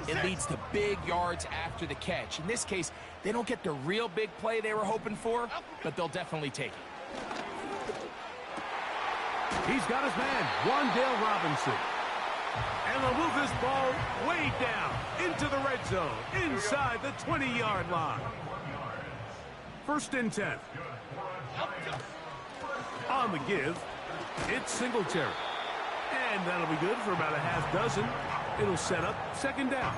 it leads to big yards after the catch. In this case, they don't get the real big play they were hoping for, but they'll definitely take it. He's got his man, Wan'Dale Robinson. And they'll move this ball way down into the red zone, inside the 20-yard line. 1st and 10. On the give, it's Singletary. And that'll be good for about a half dozen. It'll set up 2nd down.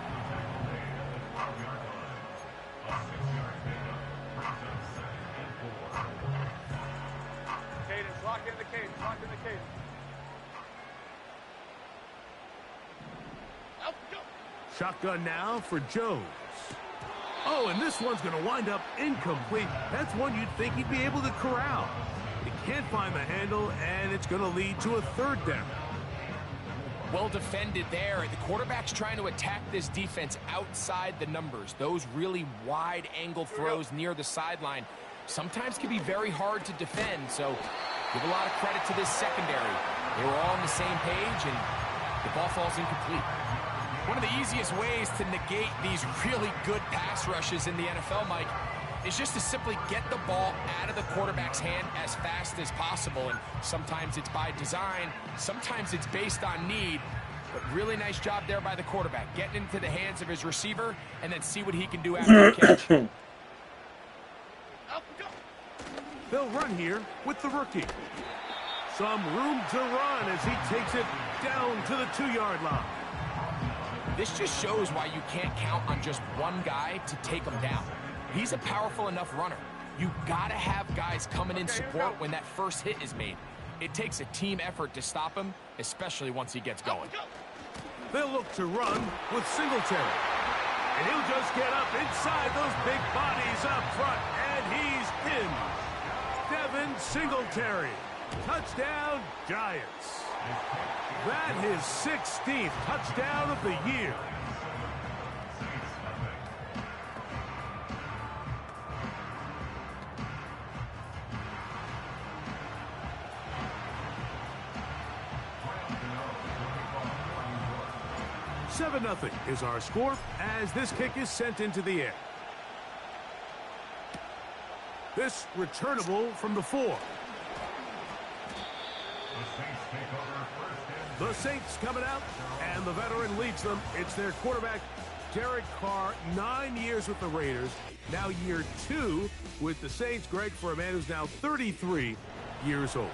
Cadence, lock in the cadence, lock in the cadence. Shotgun now for Jones. Oh, and this one's going to wind up incomplete. That's one you'd think he'd be able to corral. He can't find the handle, and it's going to lead to a 3rd down. Well defended there. The quarterback's trying to attack this defense outside the numbers. Those really wide angle throws near the sideline sometimes can be very hard to defend, so give a lot of credit to this secondary. They were all on the same page, and the ball falls incomplete. One of the easiest ways to negate these really good pass rushes in the NFL, Mike, is just to simply get the ball out of the quarterback's hand as fast as possible. And sometimes it's by design, sometimes it's based on need. But really nice job there by the quarterback, getting into the hands of his receiver and then see what he can do after the catch. They'll run here with the rookie. Some room to run as he takes it down to the 2-yard line. This just shows why you can't count on just one guy to take him down. He's a powerful enough runner. You gotta have guys coming in support when that first hit is made. It takes a team effort to stop him, especially once he gets going. They'll look to run with Singletary. And he'll just get up inside those big bodies up front, and he's in. Devin Singletary. Touchdown, Giants. That his 16th touchdown of the year. Seven 0 is our score as this kick is sent into the air. This returnable from the 4. The Saints coming out, and the veteran leads them. It's their quarterback, Derek Carr, 9 years with the Raiders. Now year 2 with the Saints. Greg, for a man who's now 33 years old.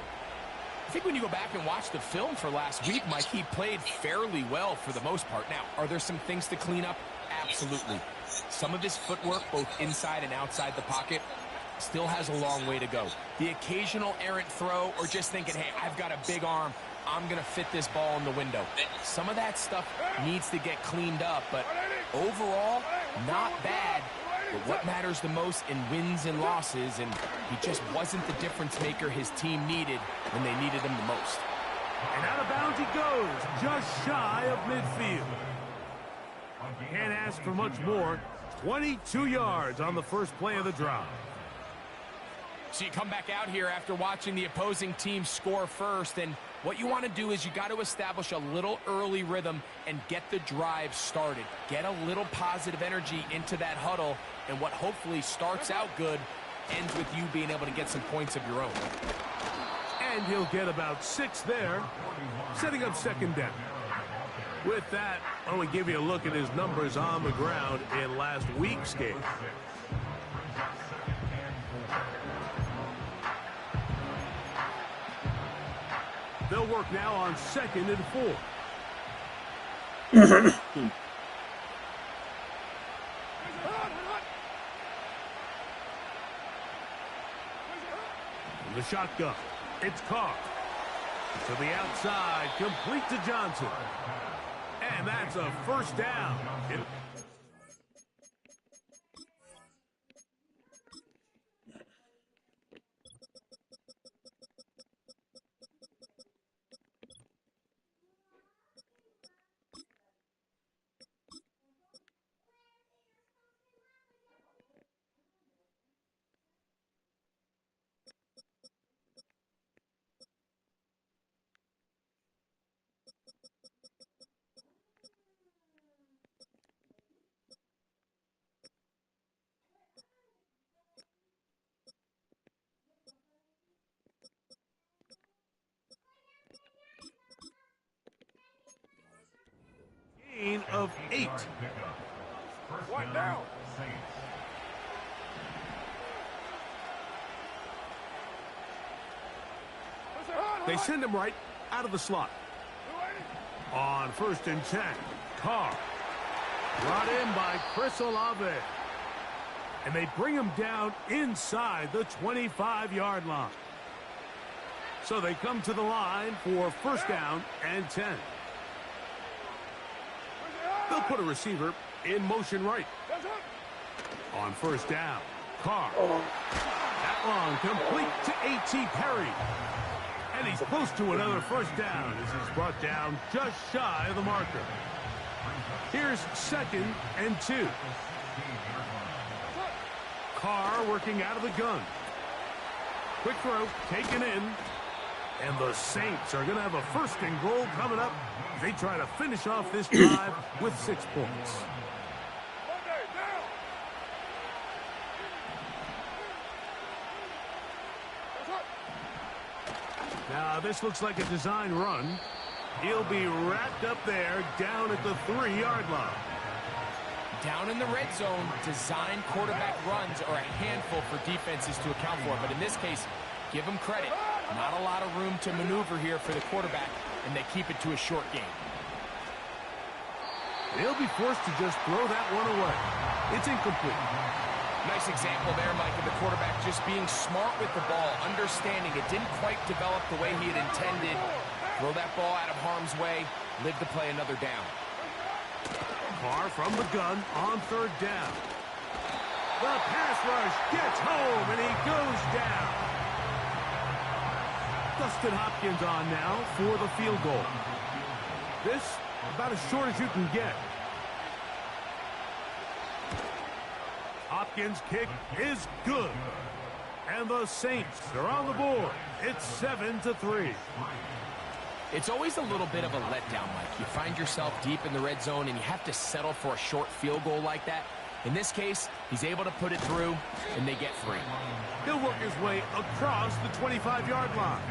I think when you go back and watch the film for last week, Mike, he played fairly well for the most part. Now, are there some things to clean up? Absolutely. Some of his footwork, both inside and outside the pocket, still has a long way to go. The occasional errant throw or just thinking, hey, I've got a big arm, I'm going to fit this ball in the window. Some of that stuff needs to get cleaned up, but overall, not bad. But what matters the most in wins and losses, and he just wasn't the difference maker his team needed when they needed him the most. And out of bounds he goes, just shy of midfield. Can't ask for much more. 22 yards on the first play of the drive. So you come back out here after watching the opposing team score first, and what you want to do is you got to establish a little early rhythm and get the drive started. Get a little positive energy into that huddle, and what hopefully starts out good ends with you being able to get some points of your own. And he'll get about 6 there, setting up 2nd down. With that, I want to give you a look at his numbers on the ground in last week's game. They'll work now on 2nd and 4. The shotgun. It's Carr. To the outside, complete to Johnson. And that's a 1st down. of 8. One down. They send him right out of the slot. On 1st and 10, Carr. Brought in by Chris Olave. And they bring him down inside the 25-yard line. So they come to the line for 1st down and 10. They'll put a receiver in motion right. On 1st down, Carr. That long complete to A.T. Perry. And he's close to another 1st down as he's brought down just shy of the marker. Here's 2nd and 2. Carr working out of the gun. Quick throw taken in. And the Saints are going to have a 1st and goal coming up. They try to finish off this drive with 6 points. Now this looks like a design run. He'll be wrapped up there down at the 3-yard line. Down in the red zone, design quarterback runs are a handful for defenses to account for. But in this case, give them credit. Not a lot of room to maneuver here for the quarterback, and they keep it to a short game. He'll be forced to just throw that one away. It's incomplete. Nice example there, Mike, of the quarterback just being smart with the ball, understanding it didn't quite develop the way he had intended. Throw that ball out of harm's way, live to play another down. Carr from the gun on 3rd down. The pass rush gets home, and he goes down. Dustin Hopkins on now for the field goal. This about as short as you can get. Hopkins' kick is good. And the Saints are on the board. It's 7-3. It's always a little bit of a letdown, Mike. You find yourself deep in the red zone, and you have to settle for a short field goal like that. In this case, he's able to put it through, and they get free. He'll work his way across the 25-yard line.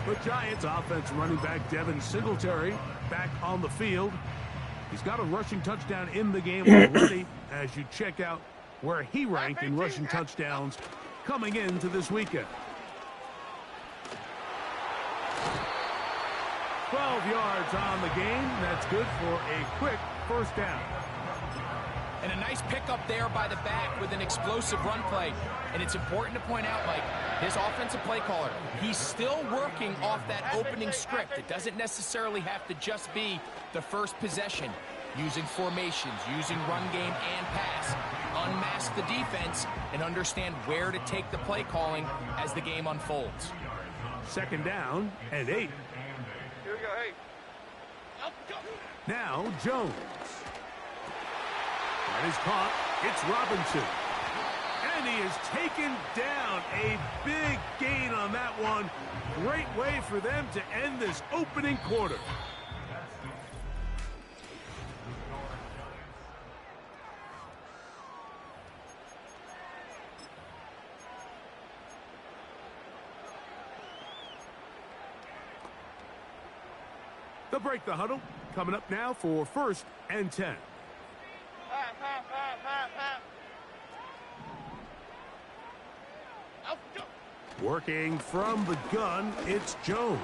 The Giants offense running back Devin Singletary back on the field. He's got a rushing touchdown in the game already as you check out where he ranked in rushing touchdowns coming into this weekend. 12 yards on the game. That's good for a quick 1st down. And a nice pickup there by the back with an explosive run play. And it's important to point out, Mike, this offensive play caller, he's still working off that opening script. It doesn't necessarily have to just be the first possession. Using formations, using run game and pass. Unmask the defense and understand where to take the play calling as the game unfolds. 2nd down and 8. Here we go, hey. Now Jones. That is caught. It's Robinson. And he is taken down. A big gain on that one. Great way for them to end this opening quarter. They'll break the huddle. Coming up now for 1st and 10. Working from the gun, it's Jones.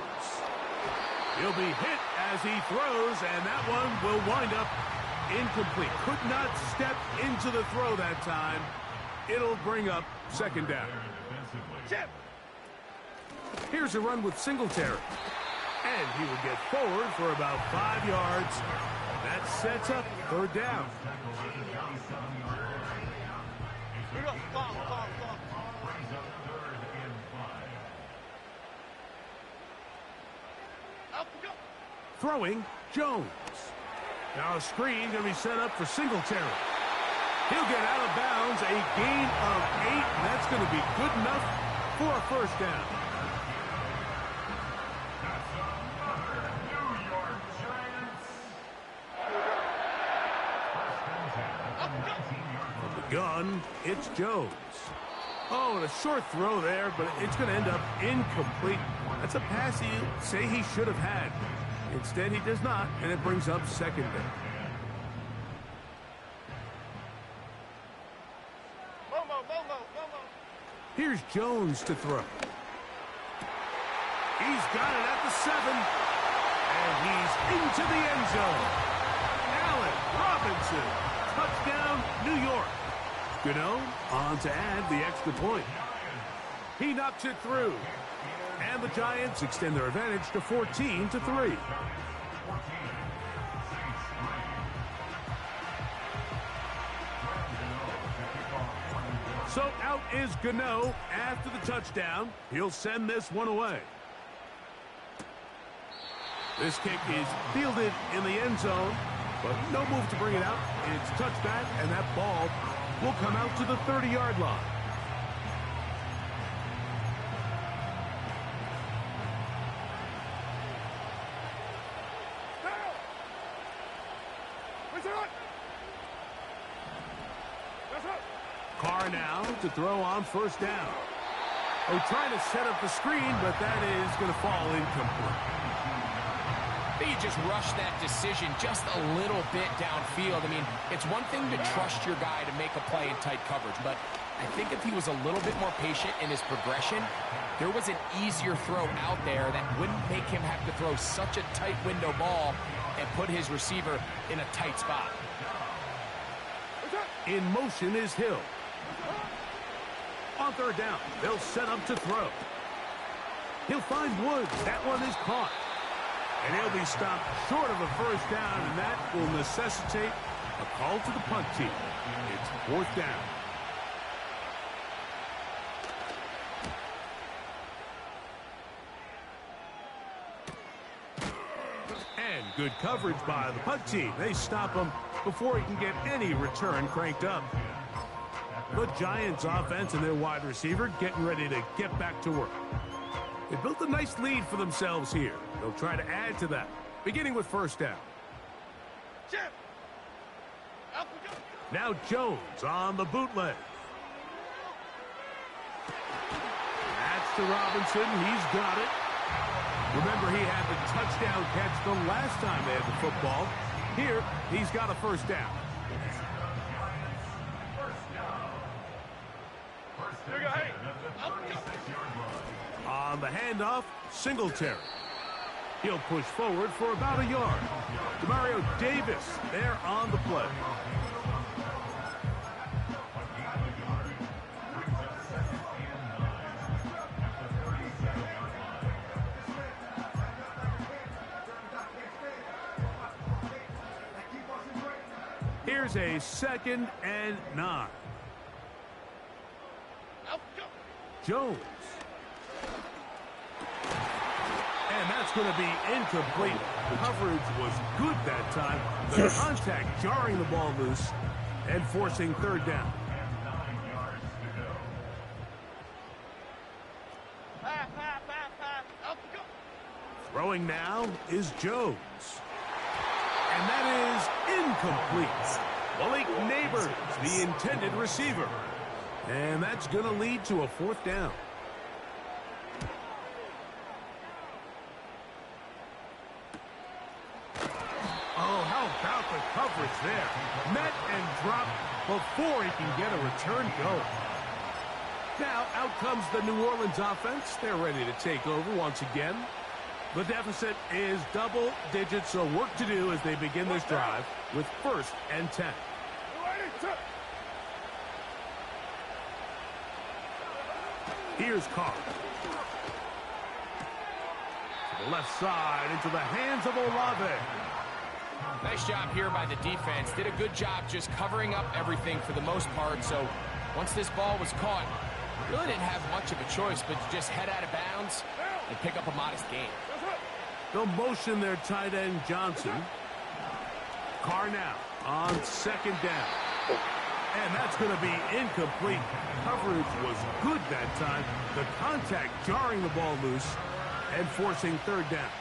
He'll be hit as he throws, and that one will wind up incomplete. Could not step into the throw that time. It'll bring up 2nd down. Here's a run with Singletary. And he will get forward for about 5 yards. That sets up 3rd down. Throwing, Jones. Now a screen going to be set up for Singletary. He'll get out of bounds, a gain of 8, and that's going to be good enough for a 1st down. From the gun, it's Jones. Oh, and a short throw there, but it's going to end up incomplete. That's a pass you say he should have had. Instead, he does not, and it brings up 2nd down. Here's Jones to throw. He's got it at the 7. And he's into the end zone. Allen Robinson. Touchdown, New York. Gano on to add the extra point. He knocks it through. And the Giants extend their advantage to 14-3. So out is Gano after the touchdown. He'll send this one away. This kick is fielded in the end zone, but no move to bring it out. It's touchback, and that ball will come out to the 30-yard line. Carr now to throw on first down. Oh, trying to set up the screen, but that is going to fall incomplete. You just rush that decision just a little bit downfield. I mean, it's one thing to trust your guy to make a play in tight coverage, but I think if he was a little bit more patient in his progression, there was an easier throw out there that wouldn't make him have to throw such a tight window ball and put his receiver in a tight spot. In motion is Hill. On third down, they'll set up to throw. He'll find Woods. That one is caught. And he'll be stopped short of a first down, and that will necessitate a call to the punt team. It's fourth down. And good coverage by the punt team. They stop him before he can get any return cranked up. The Giants offense and their wide receiver getting ready to get back to work. They built a nice lead for themselves here. They'll try to add to that, beginning with first down. Now Jones on the bootleg. That's to Robinson. He's got it. Remember, he had the touchdown catch the last time they had the football. Here, he's got a first down. On the handoff, Singletary. He'll push forward for about a yard. Demario Davis there on the play. Here's a 2nd and 9. Jones. And that's going to be incomplete. Coverage was good that time. The contact jarring the ball loose and forcing third down. Throwing now is Jones. And that is incomplete. Malik Neighbors, the intended receiver. And that's going to lead to a fourth down. Oh, how about the coverage there? Met and dropped before he can get a return go. Now, out comes the New Orleans offense. They're ready to take over once again. The deficit is double digits, so work to do as they begin this drive with 1st and 10. Here's Carr. To the left side, into the hands of Olave. Nice job here by the defense. Did a good job just covering up everything for the most part. So once this ball was caught, really didn't have much of a choice but to just head out of bounds and pick up a modest gain. They'll motion their tight end Johnson. Carr now on 2nd down. And that's going to be incomplete. Coverage was good that time. The contact jarring the ball loose and forcing third down.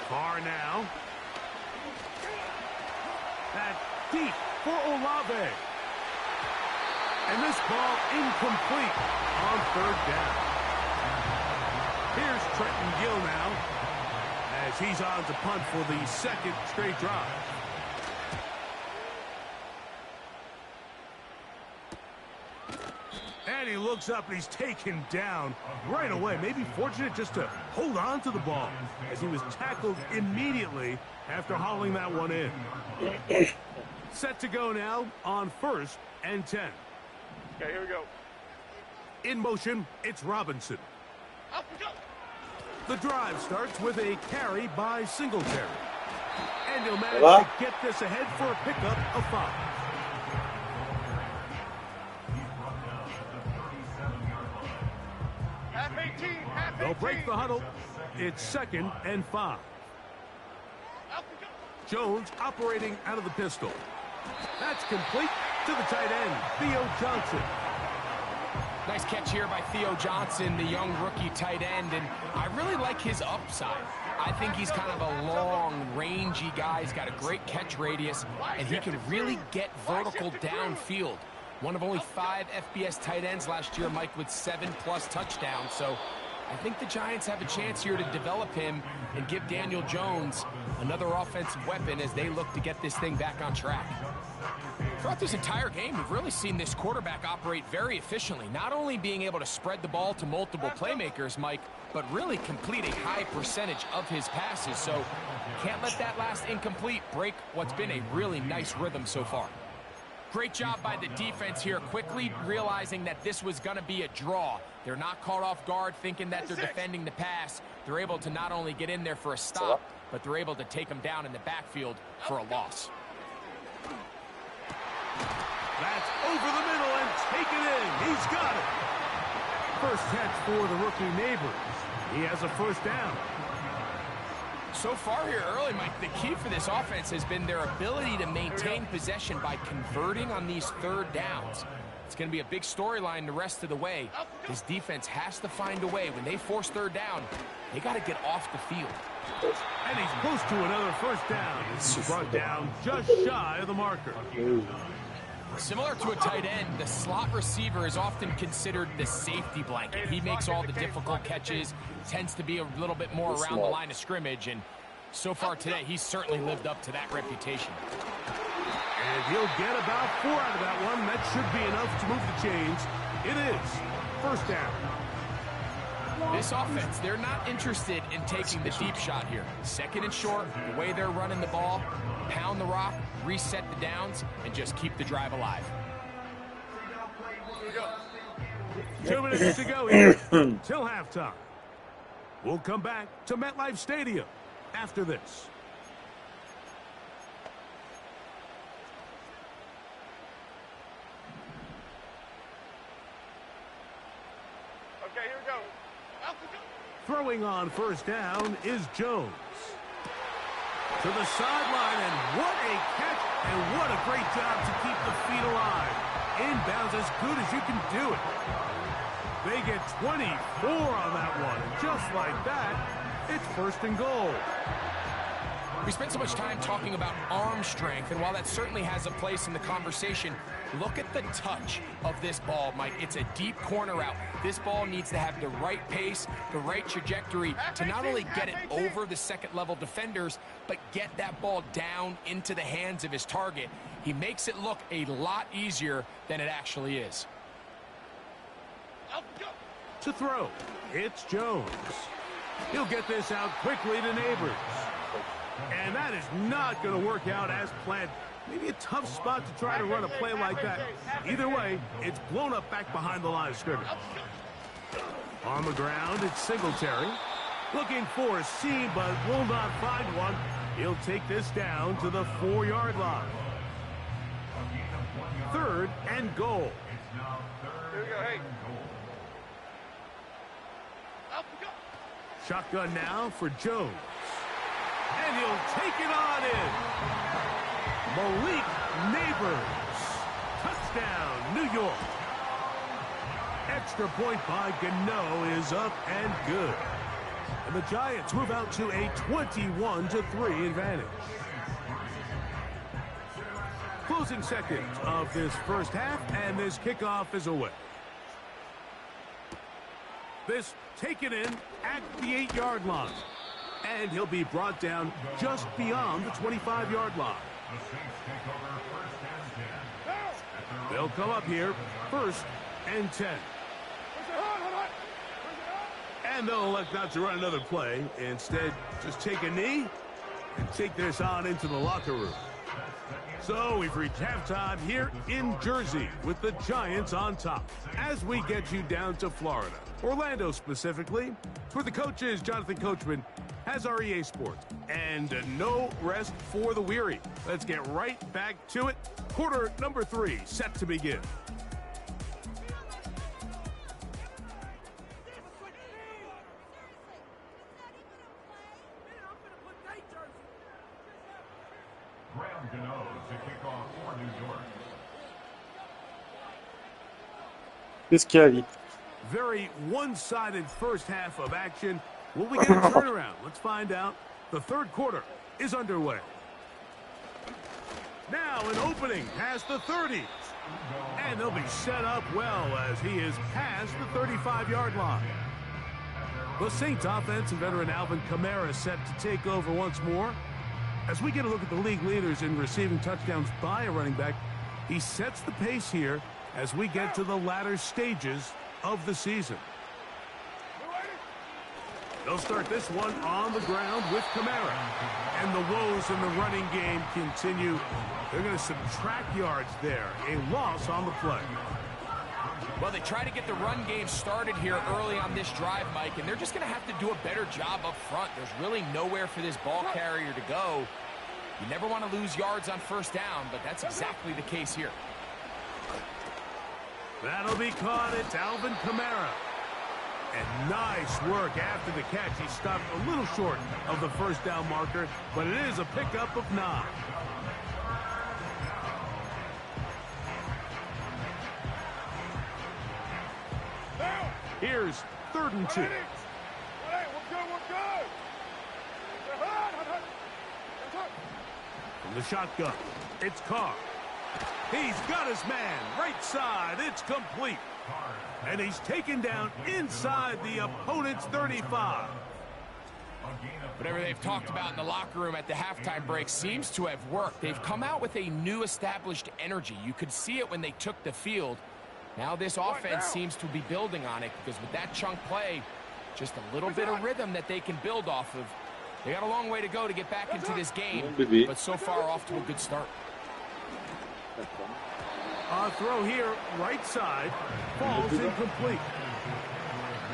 Carr now. That deep for Olave. And this ball incomplete on third down. Here's Trenton Gill now as as he's on to punt for the second straight drive. And he looks up and he's taken down right away. Maybe fortunate just to hold on to the ball as he was tackled immediately after hauling that one in. Set to go now on 1st and 10. Okay, here we go. In motion, it's Robinson. Up we go. The drive starts with a carry by Singletary. And he'll manage to get this ahead for a pickup of 5. Half 18, half 18. They'll break the huddle. It's 2nd and 5. Up we go. Jones operating out of the pistol. That's complete to the tight end, Theo Johnson. Nice catch here by Theo Johnson, the young rookie tight end, and I really like his upside. I think he's kind of a long, rangy guy. He's got a great catch radius, and he can really get vertical downfield. One of only 5 FBS tight ends last year, Mike, with 7+ touchdowns. So I think the Giants have a chance here to develop him and give Daniel Jones another offensive weapon as they look to get this thing back on track. Throughout this entire game, we've really seen this quarterback operate very efficiently, not only being able to spread the ball to multiple playmakers, Mike, but really complete a high percentage of his passes. So can't let that last incomplete break what's been a really nice rhythm so far. Great job by the defense here, quickly realizing that this was going to be a draw. They're not caught off guard thinking that they're defending the pass. They're able to not only get in there for a stop, but they're able to take them down in the backfield for a loss. That's over the middle and taken in. He's got it. First catch for the rookie Neighbors. He has a 1st down. So far here early, Mike, the key for this offense has been their ability to maintain possession by converting on these 3rd downs. It's going to be a big storyline the rest of the way. This defense has to find a way. When they force 3rd down, they got to get off the field. And he's close to another 1st down. He's brought down just shy of the marker. Similar to a tight end, the slot receiver is often considered the safety blanket. He makes all the difficult catches, tends to be a little bit more around the line of scrimmage, and so far today, he's certainly lived up to that reputation. And he'll get about 4 out of that one. That should be enough to move the chains. It is 1st down. This offense, they're not interested in taking the deep shot here. 2nd and short, the way they're running the ball, pound the rock, reset the downs, and just keep the drive alive. 2 minutes to go here till halftime. We'll come back to MetLife Stadium after this. Okay, here we go. Out we go. Throwing on 1st down is Jones. To the sideline, and what a catch, and what a great job to keep the feet alive. Inbounds as good as you can do it. They get 24 on that one, and just like that, it's 1st and goal. We spent so much time talking about arm strength, and while that certainly has a place in the conversation, look at the touch of this ball, Mike. It's a deep corner route. This ball needs to have the right pace, the right trajectory to not only get it over the 2nd-level defenders, but get that ball down into the hands of his target. He makes it look a lot easier than it actually is. To throw, it's Jones. He'll get this out quickly to Neighbors. And that is not going to work out as planned. Maybe a tough spot to try to run a play like that. Either way, it's blown up back behind the line of scrimmage. On the ground, it's Singletary. Looking for a seam, but will not find one. He'll take this down to the 4-yard line. 3rd and goal. Here we go, hey. Up we go. Shotgun now for Jones. And he'll take it on in. Malik Neighbors. Touchdown, New York. Extra point by Gano is up and good. And the Giants move out to a 21-3 advantage. Closing seconds of this 1st half, and this kickoff is away. This taken in at the 8-yard line. And he'll be brought down just beyond the 25-yard line. They'll come up here, 1st and 10. And they'll elect not to run another play. Instead, just take a knee and take this on into the locker room. So we've reached halftime here in Jersey with the Giants on top. As we get you down to Florida, Orlando specifically, for the coaches, Jonathan Coachman has our EA Sports. And no rest for the weary. Let's get right back to it. Quarter number 3 set to begin. Qu'est-ce qu'il y a, Ali? Very one-sided first half of action. Will we get a turnaround? Let's find out. The third quarter is underway. Now an opening past the 30. And they'll be set up well as he is past the 35-yard line. The Saints offense and veteran Alvin Kamara set to take over once more. As we get a look at the league leaders in receiving touchdowns by a running back, he sets the pace here as we get to the latter stages of the season. They'll start this one on the ground with Kamara. And the woes in the running game continue. They're going to subtract yards there. A loss on the play. Well, they try to get the run game started here early on this drive, Mike, and they're just going to have to do a better job up front. There's really nowhere for this ball carrier to go. You never want to lose yards on first down, but that's exactly the case here. That'll be caught. It's Alvin Kamara. And nice work after the catch. He stopped a little short of the first down marker, but it is a pickup of 9. Here's 3rd and 2. From the shotgun, it's Carr. He's got his man right side. It's complete. And he's taken down inside the opponent's 35. Whatever they've talked about in the locker room at the halftime break seems to have worked. They've come out with a new established energy. You could see it when they took the field. Now this offense seems to be building on it because with that chunk play, just a little bit of rhythm that they can build off of. They got a long way to go to get back into this game, but so far off to a good start. Throw here, right side, falls incomplete.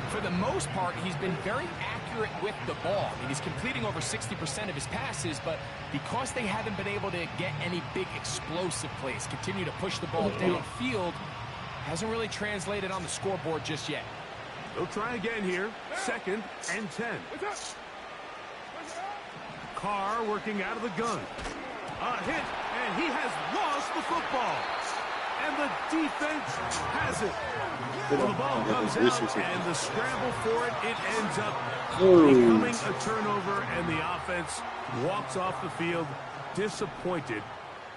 For the most part, he's been very accurate with the ball. I mean, he's completing over 60% of his passes, but because they haven't been able to get any big explosive plays, continue to push the ball downfield, hasn't really translated on the scoreboard just yet. They'll try again here, 2nd and 10. Carr working out of the gun. A hit, and he has lost the football. And the defense has it. Well, the ball comes out, and the scramble for it, it ends up becoming a turnover, and the offense walks off the field disappointed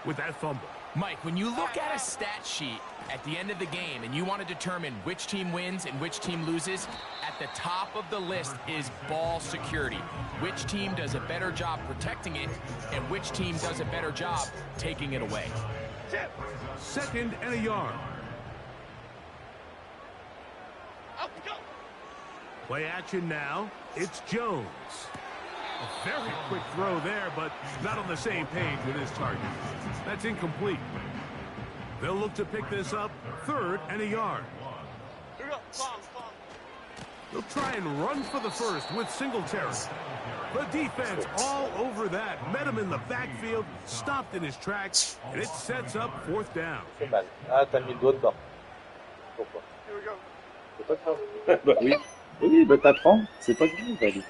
with that fumble. Mike, when you look at a stat sheet at the end of the game and you want to determine which team wins and which team loses, at the top of the list is ball security. Which team does a better job protecting it and which team does a better job taking it away. 2nd and a yard. Play action now. It's Jones. A very quick throw there, but not on the same page with his target. That's incomplete. They'll look to pick this up, 3rd and a yard. They'll try and run for the first with Singletary. The defense all over that. Met him in the backfield, stopped in his tracks, and it sets up 4th down. C'est mal. Ah, t'as mis le doigt dedans. Pourquoi? C'est pas grave. Bah oui. Oui, bah t'apprends. C'est pas grave, Ali.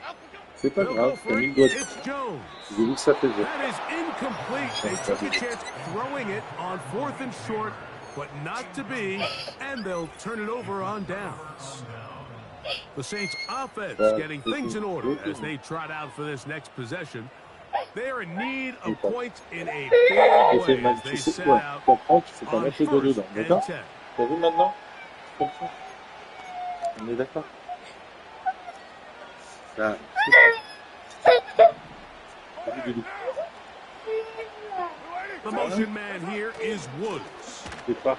C'est pas grave. T'as mis le doigt dedans. J'ai vu que ça faisait. That is incomplete. They took a chance throwing it on 4th and short, but not to be, and they'll turn it over on downs. The Saints offense getting things in order as they trot out for this next possession. They are in need of points in a big way as they set out on 1st and 10. T'as vu maintenant? Comme ça. On est d'accord? Ça. The motion man here is Woods. C'est pas.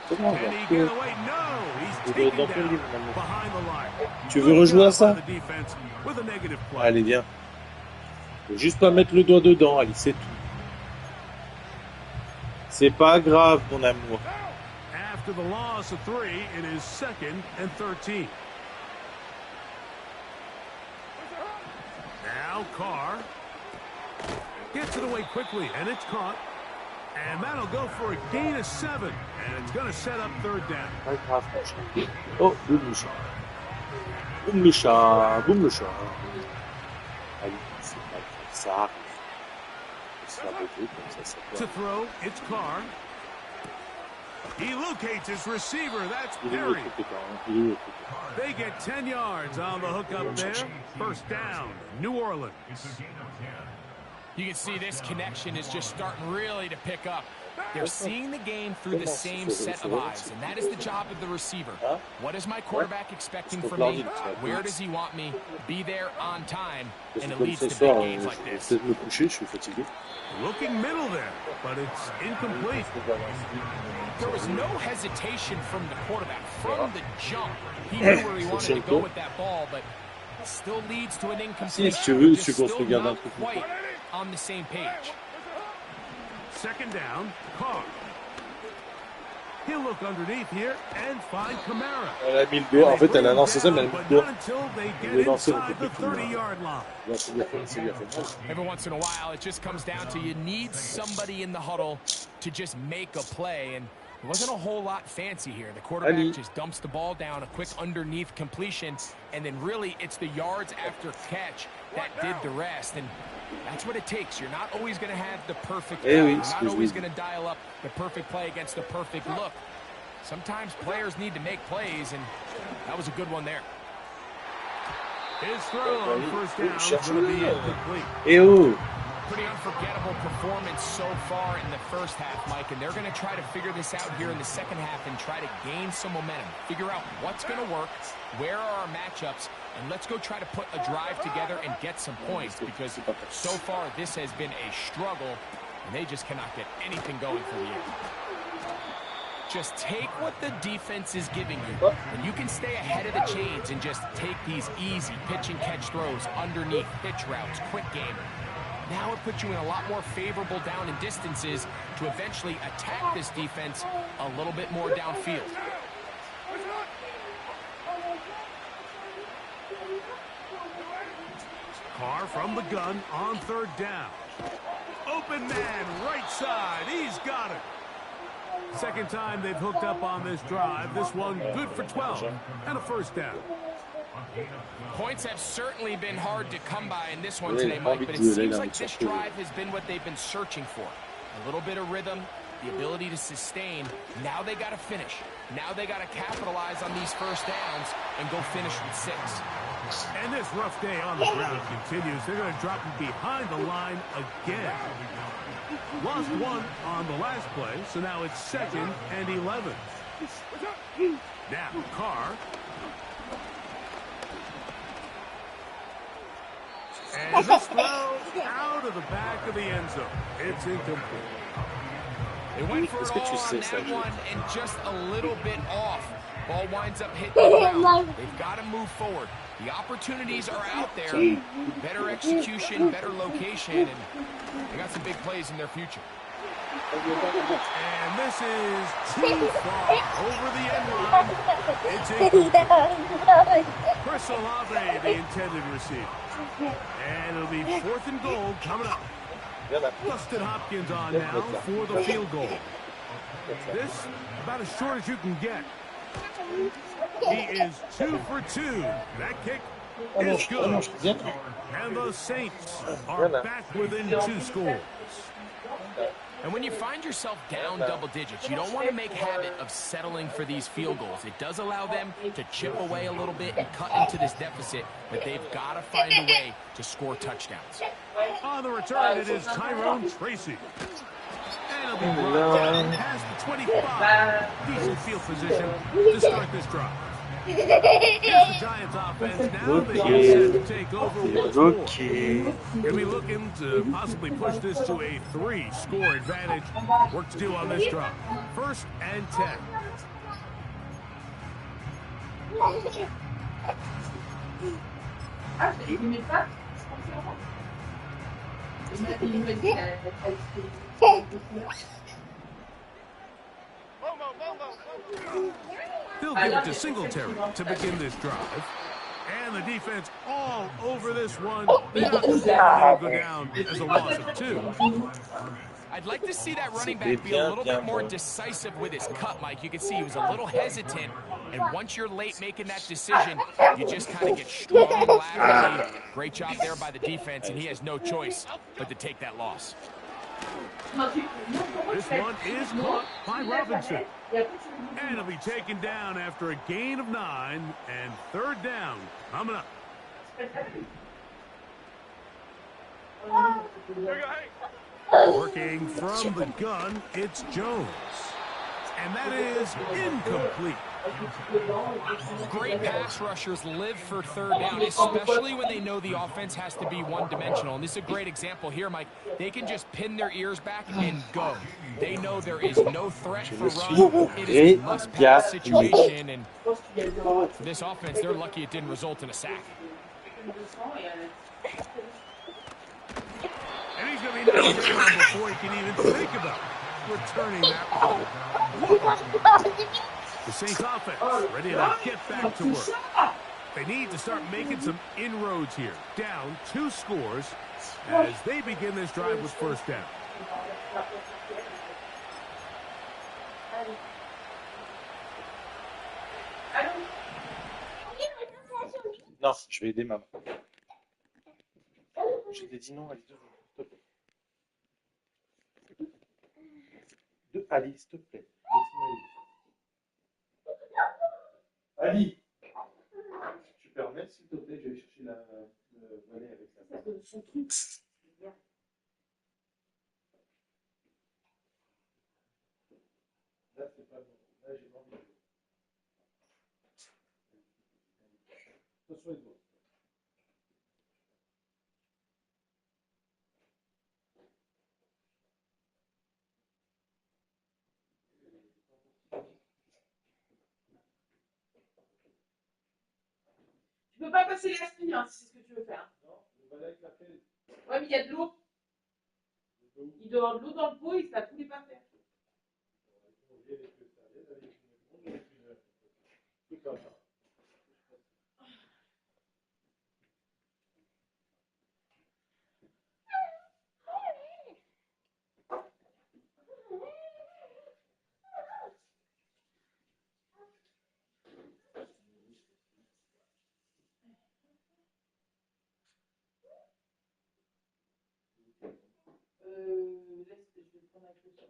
Comment on And he va get away. No, he's taken down behind the line. Tu veux rejouer à ça? By the defense with a negative play. Allez, viens. Faut juste pas mettre le doigt dedans, allez, c'est tout. C'est pas grave, mon amour. After the loss of 3, it is 2nd and 13. Now Carr gets it away quickly, and it's caught. And that'll go for a gain of 7, and it's going to set up 3rd down. Pas grave, mon chat. Oh, boum le chat. Boum le chat, boum le chat. Allez, c'est pas grave, ça arrive. C'est la beauté, comme ça To throw, it's Carr. He locates his receiver. That's Il est Perry. compétent, il est compétent. They get 10 yards on the hook up there. 1st down, New Orleans. You can see this connection is just starting really to pick up. They're seeing the game through the same set of eyes, and that is the job of the receiver. What is my quarterback expecting from me? Where does he want me? Be there on time, and it leads to big games like this. Je vais me coucher, je suis fatigué. Looking middle there, but it's incomplete. There was no hesitation from the quarterback. From the jump, he knew where he wanted to go with that ball, but it still leads to an incompletion. Si tu veux, Just tu peux still regarder un not truc. quite on the same page. 2nd down, Carr. He'll look underneath here and find Kamara. Elle a mis le doigt, en fait, elle a lancé ça, mais elle a mis But le not doigt. until they Il get est lancé un inside peu the plus. 30-yard line. Là, ça lui a fait mal. Every once in a while, it just comes down to you need somebody in the huddle to just make a play, and it wasn't a whole lot fancy here. The quarterback Ali. just dumps the ball down, a quick underneath completion, and then really it's the yards after catch that did the rest, and that's what it takes. You're not always going to have the perfect play. You're not always going to dial up the perfect play against the perfect look. Sometimes players need to make plays, and that was a good one there. His throw on 1st down is going to be incomplete. Eh oh! Pretty unforgettable performance so far in the first half, Mike, and they're going to try to figure this out here in the second half and try to gain some momentum. Figure out what's going to work, where are our matchups, and let's go try to put a drive together and get some points, because so far this has been a struggle, and they just cannot get anything going for the year. Just take what the defense is giving you, and you can stay ahead of the chains and just take these easy pitch and catch throws underneath, pitch routes, quick game. Now it puts you in a lot more favorable down and distances to eventually attack this defense a little bit more downfield. Carr from the gun on 3rd down. Open man, right side. He's got it. 2nd time they've hooked up on this drive. This one good for 12 and a 1st down. Points have certainly been hard to come by in this one today, Mike, but it seems like this drive has been what they've been searching for. A little bit of rhythm, the ability to sustain. Now they got to finish. Now they got to capitalize on these 1st downs and go finish with 6. And this rough day on the ground continues. They're going to drop him behind the line again. Lost 1 on the last play, so now it's 2nd and 11. Now Carr. And this throw out of the back of the end zone. It's incomplete. They went for it all on that one and just a little bit off. Ball winds up hitting the ground. They've got to move forward. The opportunities are out there. Better execution, better location, and they got some big plays in their future. And this is too far over the end line. It's incomplete. Chris Olave, the intended receiver. And it'll be 4th and goal coming up. Dustin Hopkins on now for the field goal. This about as short as you can get. He is 2 for 2. That kick is good. And the Saints are back within 2 scores. And when you find yourself down double digits, you don't want to make habit of settling for these field goals. It does allow them to chip away a little bit and cut into this deficit, but they've got to find a way to score touchdowns. On the return, it is Tyrone Tracy. And he'll be brought down past the 25. Decent field position to start this drive. Here's the Giants offense. Now they get set to take over once more. Going to be looking to possibly push this to a 3-score advantage. Work to do on this drive. 1st and 10. They'll give it to Singletary to begin this drive. And the defense all over this one. They knock him down. They'll go down as a loss of 2. I'd like to see that running back be a little bit more decisive with his cut, Mike. You can see he was a little hesitant, and once you're late making that decision, you just kind of get strung laterally. Great job there by the defense, and he has no choice but to take that loss. This one is caught by Robinson. And it'll be taken down after a gain of 9, and 3rd down coming up. Working from the gun, it's Jones. And that is incomplete. Great pass rushers live for 3rd down, especially when they know the offense has to be one-dimensional. And this is a great example here, Mike. They can just pin their ears back and go. They know there is no threat for run. It is a must-pass situation. And for this offense, they're lucky it didn't result in a sack. And he's going to be knocked down before he can even think about returning that ball. The Saints offense ready to get back to work. They need to start making some inroads here. Down 2 scores as they begin this drive with 1st down. Non, je vais aider maman. Je t'ai dit non, Alice, s'il te plaît. Alice, s'il te plaît. Ali, tu permets, s'il te plaît, je vais chercher le volet avec la table. Son truc. Là, c'est pas bon. Là, j'ai pas envie de jouer. Attention les doigts. Tu peux pas passer l'aspirateur hein, si c'est ce que tu veux faire. Non, le balai avec la pelle. Ouais, mais il y a de l'eau. Il doit y avoir de l'eau dans le pot et ça ne pas faire. Laisse, je vais prendre avec le soin.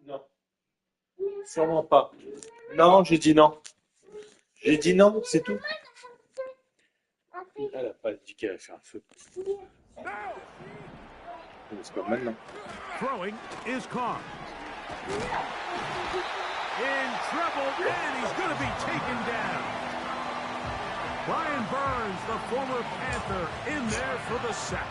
Non. Sûrement pas. Non, j'ai dit non. J'ai dit non, c'est tout. Elle a pas dit qu'elle allait faire un feu. C'est pas maintenant. Throwing is Carr. In trouble, and he's going to be taken down. Brian Burns, the former Panther, in there for the sack.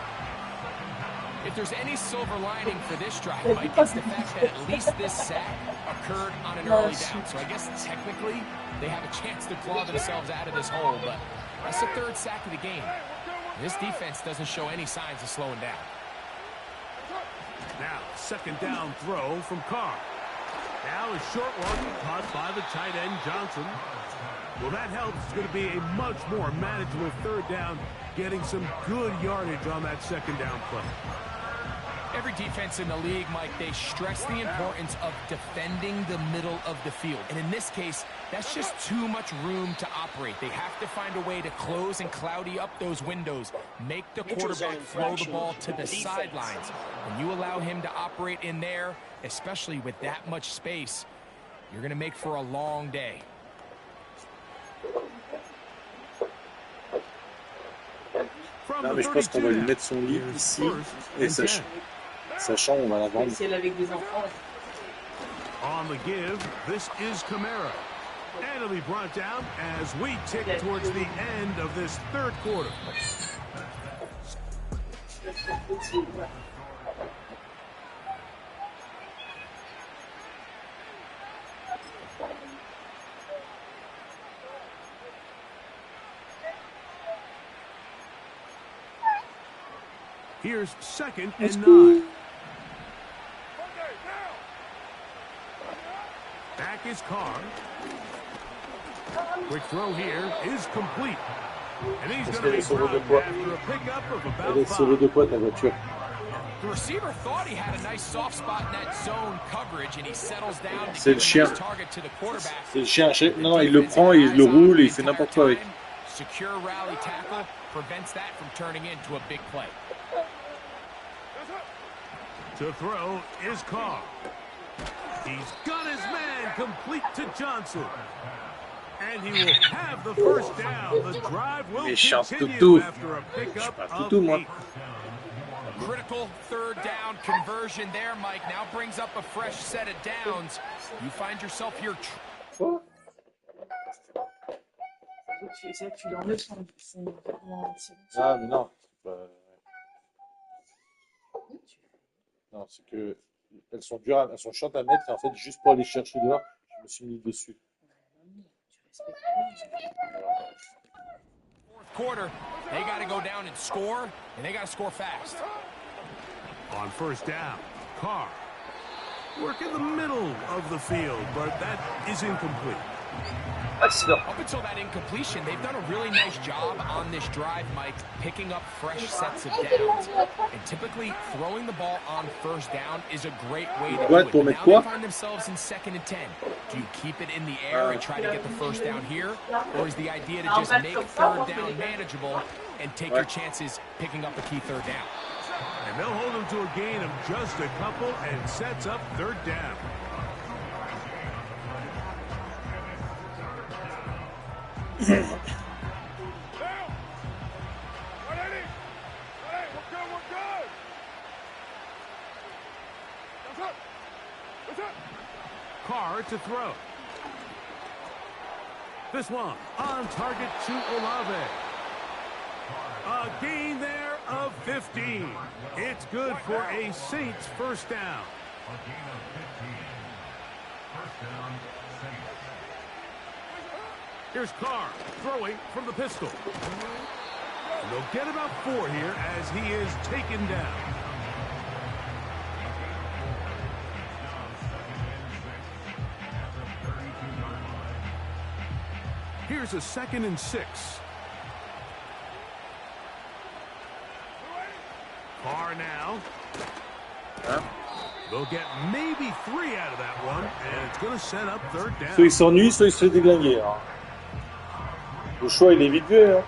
If there's any silver lining for this drive, Mike, it's the fact that at least this sack occurred on an early down. So I guess technically they have a chance to claw themselves out of this hole, but that's the third sack of the game. This defense doesn't show any signs of slowing down. Now, second down throw from Carr. Now a short one caught by the tight end Johnson. Well, that helps. It's going to be a much more manageable third down, getting some good yardage on that second down play. Every defense in the league, Mike, they stress the importance of defending the middle of the field. And in this case, that's just too much room to operate. They have to find a way to close and cloudy up those windows, make the quarterback throw the ball to the sidelines. When you allow him to operate in there, especially with that much space, you're going to make for a long day. Non, mais je pense qu'on va lui mettre son lit ici, et sachant on va la vendre. On the give, this is Kamara. And it'll be brought down as we tick towards the end of this third quarter. Here's second and 9. Back is Carr. Quick throw here is complete. And he's going to be brought after a pickup of about 5. The receiver thought he had a nice soft spot in that zone coverage, and he settles down to C'est le give a chien. nice target to the quarterback. C'est le chien. Non, il le prend, il le roule et il fait n'importe quoi avec. Secure rally tackle prevents that from turning into a big play. To throw is Carr. He's got his man complete to Johnson. And he will have the first down. The drive will continue after a pickup of 8. Critical third down conversion there, Mike. Now brings up a fresh set of downs. You find yourself here. Ah, mais non. Non, c'est que elles sont dures, elles sont chiantes à mettre et en fait, juste pour aller chercher dehors, je me suis mis dessus. Fourth quarter, they got to go down and score, and they got to score fast. On first down, Carr. Work in the middle of the field, but that is incomplete. Up until that incompletion, they've done a really nice job on this drive, Mike, picking up fresh sets of downs. And typically, throwing the ball on first down is a great way to do it. But now they find themselves in 2nd and 10. Do you keep it in the air and try to get the first down here? Or is the idea to just make third down manageable and take your chances picking up a key third down? And they'll hold them to a gain of just a couple and sets up third down. Carr to throw. This one on target to Olave. A gain there of 15. It's good for a Saints first down. Here's Carr throwing from the pistol. And they'll get about 4 here as he is taken down. Here's a 2nd and 6. Carr now. They'll get maybe 3 out of that one, and it's going to set up third down. Soit il s'ennuie, soit il se fait déglinguer. Hein. Le choix, il est vite vu. Hein.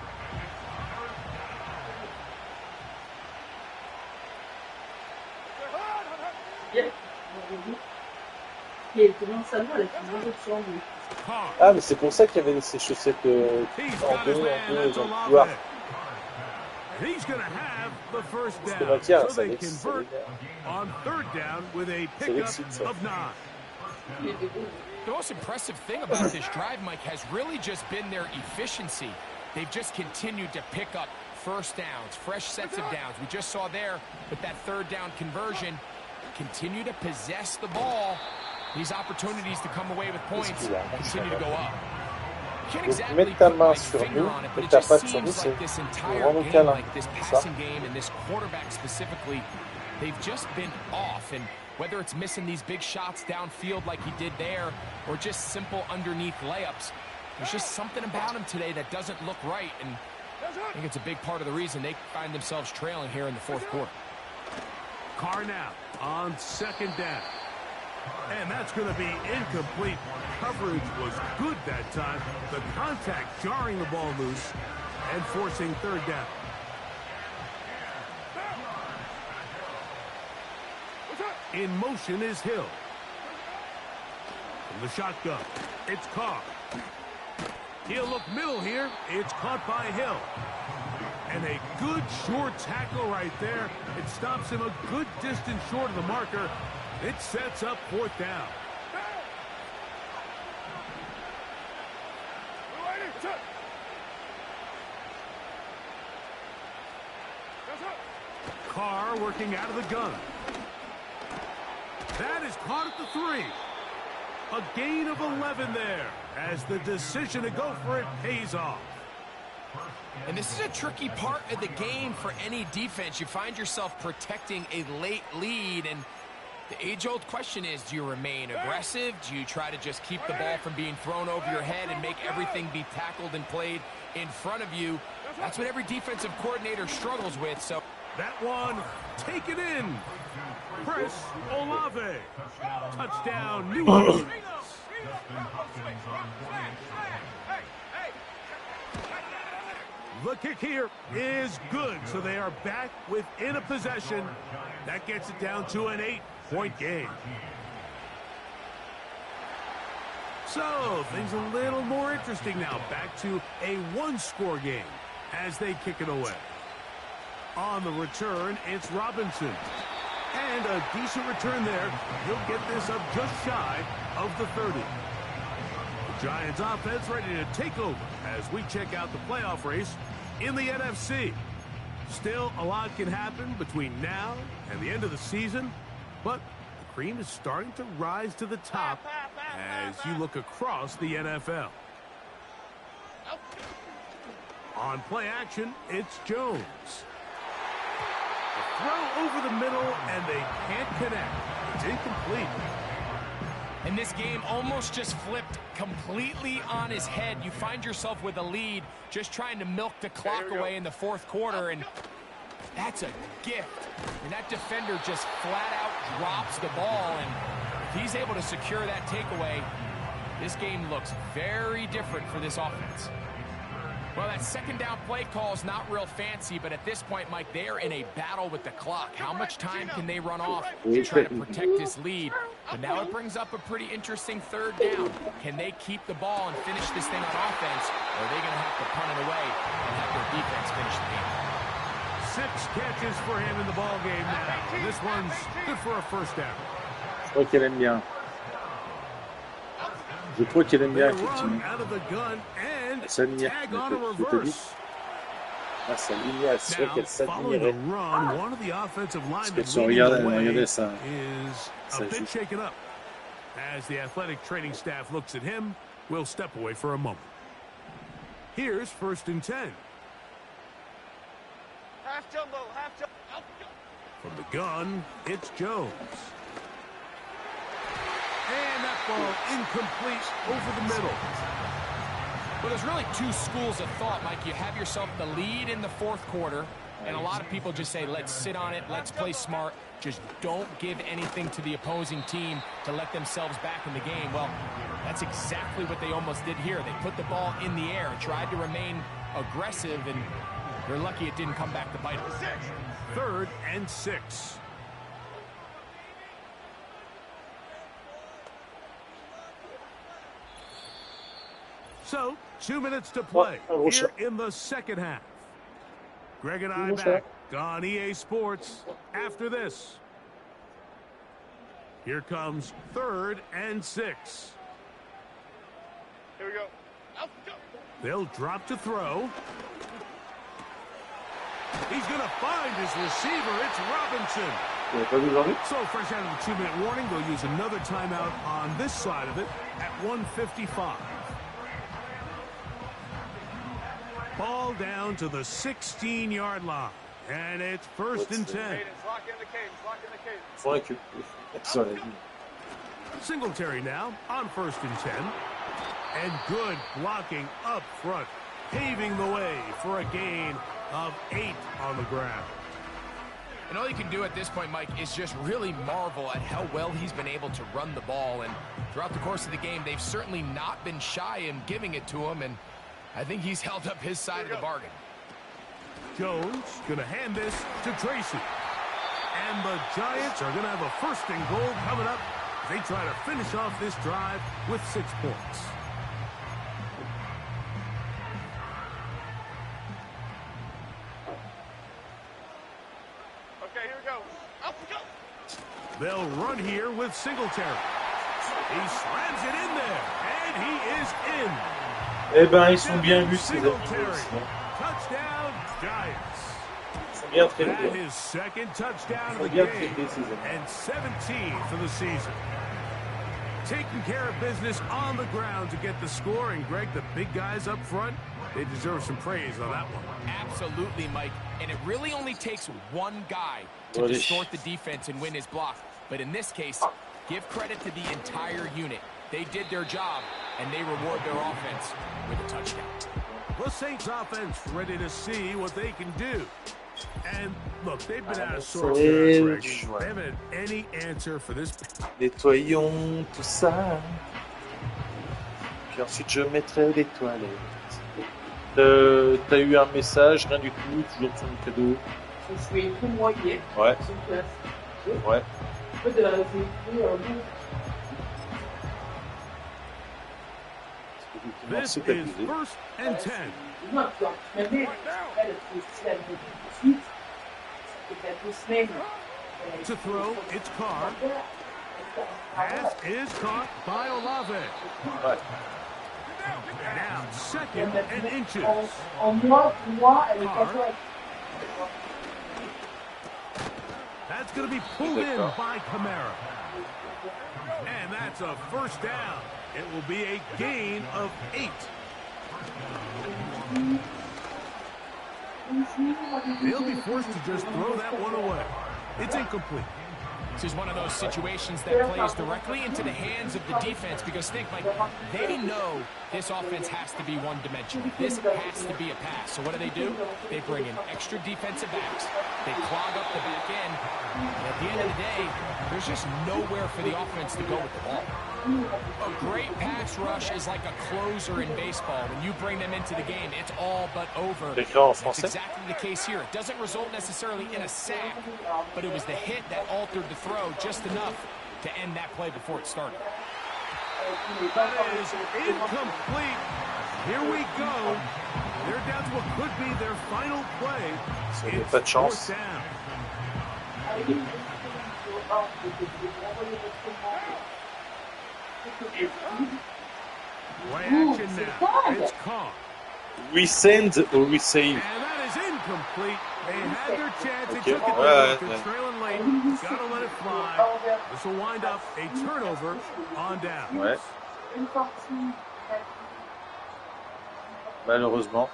qui était dans le salon, elle a fait moins d'autres chambres. Ah, mais c'est pour ça qu'il y avait ces chaussettes en deux dans le couloir. Parce que Mathia, ça l'excite, ça l'excite, ça. The most impressive thing about this drive, Mike, has really just been their efficiency. They've just continued to pick up first downs, fresh sets of downs. We just saw there with that third down conversion, continue to possess the ball. These opportunities to come away with points continue to go up. Can't exactly put my finger on it, but it just seems like this entire game, like this passing game and this quarterback specifically, they've just been off. And whether it's missing these big shots downfield like he did there, or just simple underneath layups, there's just something about him today that doesn't look right. And I think it's a big part of the reason they find themselves trailing here in the fourth quarter. Carr now on second down. And that's going to be incomplete. Coverage was good that time. The contact jarring the ball loose and forcing third down. In motion is Hill. From the shotgun, it's Carr. He'll look middle here. It's caught by Hill. And a good short tackle right there. It stops him a good distance short of the marker. It sets up fourth down. Carr working out of the gun. That is caught at the 3. A gain of 11 there as the decision to go for it pays off. And this is a tricky part of the game for any defense. You find yourself protecting a late lead, and the age-old question is, do you remain aggressive? Do you try to just keep the ball from being thrown over your head and make everything be tackled and played in front of you? That's what every defensive coordinator struggles with. So that one taken in. Chris Olave. Touchdown, New Orleans. The kick here is good, so they are back within a possession. That gets it down to an 8-point game. So, things a little more interesting now. Back to a one-score game as they kick it away. On the return, it's Robinson. And a decent return there. He'll get this up just shy of the 30. The Giants offense ready to take over as we check out the playoff race in the NFC. Still, a lot can happen between now and the end of the season, but the cream is starting to rise to the top as you look across the NFL. On play action, it's Jones. A throw over the middle, and they can't connect. It's incomplete. And this game almost just flipped completely on his head. You find yourself with a lead, just trying to milk the clock away in the fourth quarter, and that's a gift. And that defender just flat out drops the ball, and if he's able to secure that takeaway, this game looks very different for this offense. Well, that second down play call is not real fancy, but at this point, Mike, they are in a battle with the clock. How much time can they run off to try to protect this lead? But now it brings up a pretty interesting third down. Can they keep the ball and finish this thing on offense, or are they going to have to punt it away and have their defense finish the game? 6 catches for him in the ball game now. And this one's good for a first down. Je crois qu'elle aime bien. Je crois qu'elle aime bien, effectivement. Sa ligne, je te dis. Ah, sa ligne, c'est vrai qu'elle s'admirait. Parce que si on regardait ça joue. As the athletic training staff looks at him, we'll step away for a moment. Here's 1st and 10. Half jumbo, half jumbo. From the gun, it's Jones. And that ball incomplete over the middle. Well, there's really two schools of thought, Mike. You have yourself the lead in the fourth quarter, and a lot of people just say, let's sit on it, let's play smart, just don't give anything to the opposing team to let themselves back in the game. Well, that's exactly what they almost did here. They put the ball in the air, tried to remain aggressive, and they're lucky it didn't come back to bite them. 3rd and 6. So, 2 minutes to play here in the second half. Greg and I back on EA Sports after this. Here comes 3rd and 6. Here we go. Out, go. They'll drop to throw. He's going to find his receiver. It's Robinson. So fresh out of the 2-minute warning, they'll use another timeout on this side of it at 1:55. Ball down to the 16-yard line. And it's 1st and 10. Cadence, lock in the cadence, lock in the cadence. Singletary now on 1st and 10. And good blocking up front, paving the way for a gain of 8 on the ground. And all you can do at this point, Mike, is just really marvel at how well he's been able to run the ball. And throughout the course of the game, they've certainly not been shy in giving it to him. And I think he's held up his side of the bargain. Jones going to hand this to Tracy. And the Giants are going to have a 1st and goal coming up. They try to finish off this drive with 6 points. Okay, here we go. Out, go. They'll run here with Singletary. He slams it in there, and he is in. Eh ben, ils sont bien vus, ces amis. Touchdown, Giants. Ils sont bien très That bien. is 2nd touchdown of the Bien game, traités, ces amis. and 17 for the season. Taking care of business on the ground to get the score, and Greg, the big guys up front, they deserve some praise on that one. Absolutely, Mike. And it really only takes one guy to distort the defense and win his block. But in this case, give credit to the entire unit. They did their job, and they reward their offense with a touchdown. The Saints offense ready to see what they can do. And look, they've been out of sorts there, Greg. They haven't had any answer for this. Nettoyons tout ça. Puis ensuite, je mettrai les toilettes. T'as eu un message, rien du tout, toujours sur le cadeau. Je suis tout moi hier. Ouais. Ouais. This is 1st and 10. To throw, it's Carr. Pass is caught by Olave. Ouais. Now 2nd and inches. That's going to be pulled in by Kamara. And that's a 1st down. It will be a gain of 8. They'll be forced to just throw that one away. It's incomplete. This is one of those situations that plays directly into the hands of the defense because think, Mike, they know this offense has to be one-dimensional. This has to be a pass. So what do? They bring in extra defensive backs. They clog up the back end. And at the end of the day, there's just nowhere for the offense to go with the ball. A great pass rush is like a closer in baseball. When you bring them into the game, it's all but over. That's exactly the case here. It doesn't result necessarily in a sack, but it was the hit that altered the throw just enough to end that play before it started. That is incomplete. Here we go. They're down to what could be their final play. It's 4th down. Play action now. It's caught. Resend or receive. And that is incomplete. They had their chance. They took it. They're trailing late. Got to let it fly. This will wind up a turnover on down. Ouais. Malheureusement.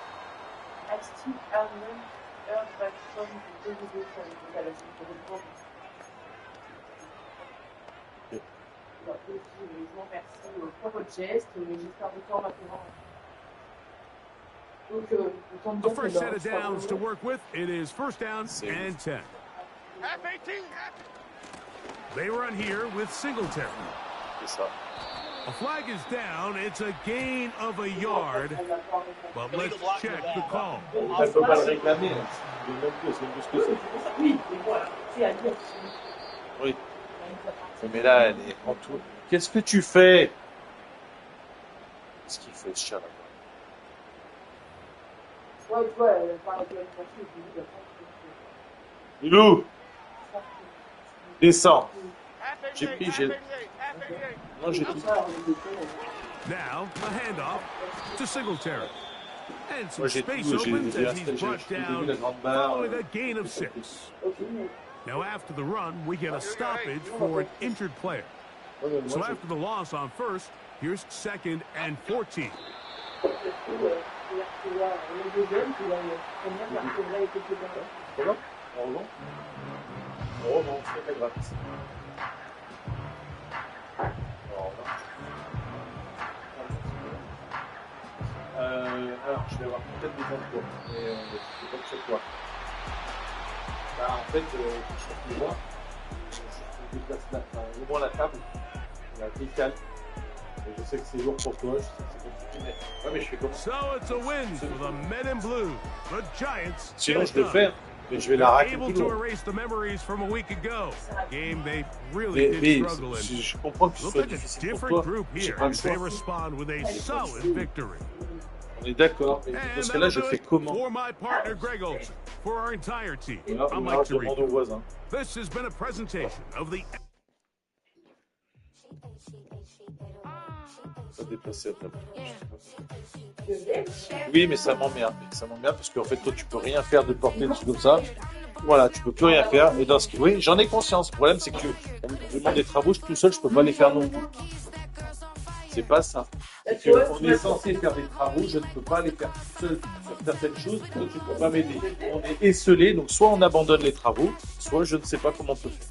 A first set of downs to work with. It is 1st down and 10. Half 18, half. They run here with Singletary. C'est ça. A flag is down. It's a gain of a yard. But let's check the call. Ça ne peut pas le réclamer. Oui. Mais là, elle est en tout. Qu'est-ce que tu fais? ce qu'il fait ce chat là. Ouais, tu vois, elle parle de la Loulou, descends. J'ai pris, j'ai... Moi j'ai tout. Now, a handoff to Singletary. And some Moi j'ai space tout, j'ai opens as he's vu brought la down grande barre. following a gain of 6. Now, after the run, we get a stoppage for an injured player. So after the loss on first, here's 2nd and 14. Comment? On remonte? On remonte, c'est pas grave. Alors, je vais avoir peut-être des concours, mais je sais pas que c'est quoi. Bah, en fait, je cherche le voir. Je déplace au moins la table, la décale. Et je sais que c'est lourd pour toi, je sais que c'est compliqué, mais... Ouais, mais je fais comment? So it's a win for the Men in Blue. The Giants. Sinon, je le fais, mais je vais la raquer Able tout to lourd. erase the memories from a week ago. Game they really did struggle in. Je comprends que ce Looks soit like a difficile pour different toi, group j'ai here pas le as they choix. respond with a solid victory. On est d'accord, mais dans And ce cas-là, je that'll do fais it comment? for my partner Greg Olson, for our entire team. Là, I'm on Mike demande aux Tirico. voisins. This has been a presentation of the... Ça déplacer après. Oui, mais ça m'emmerde. Ça m'emmerde parce qu'en fait, toi, tu peux rien faire de porter dessus comme ça. Voilà, tu peux plus rien faire. Et dans ce qui... Oui, j'en ai conscience. Le problème, c'est que on me demande des travaux, tout seul, je peux pas les faire non plus. C'est pas ça. C'est qu'on est censé faire des travaux, je ne peux pas les faire tout seul sur certaines choses, toi tu ne peux pas m'aider. On est esselé, donc soit on abandonne les travaux, soit je ne sais pas comment on peut faire.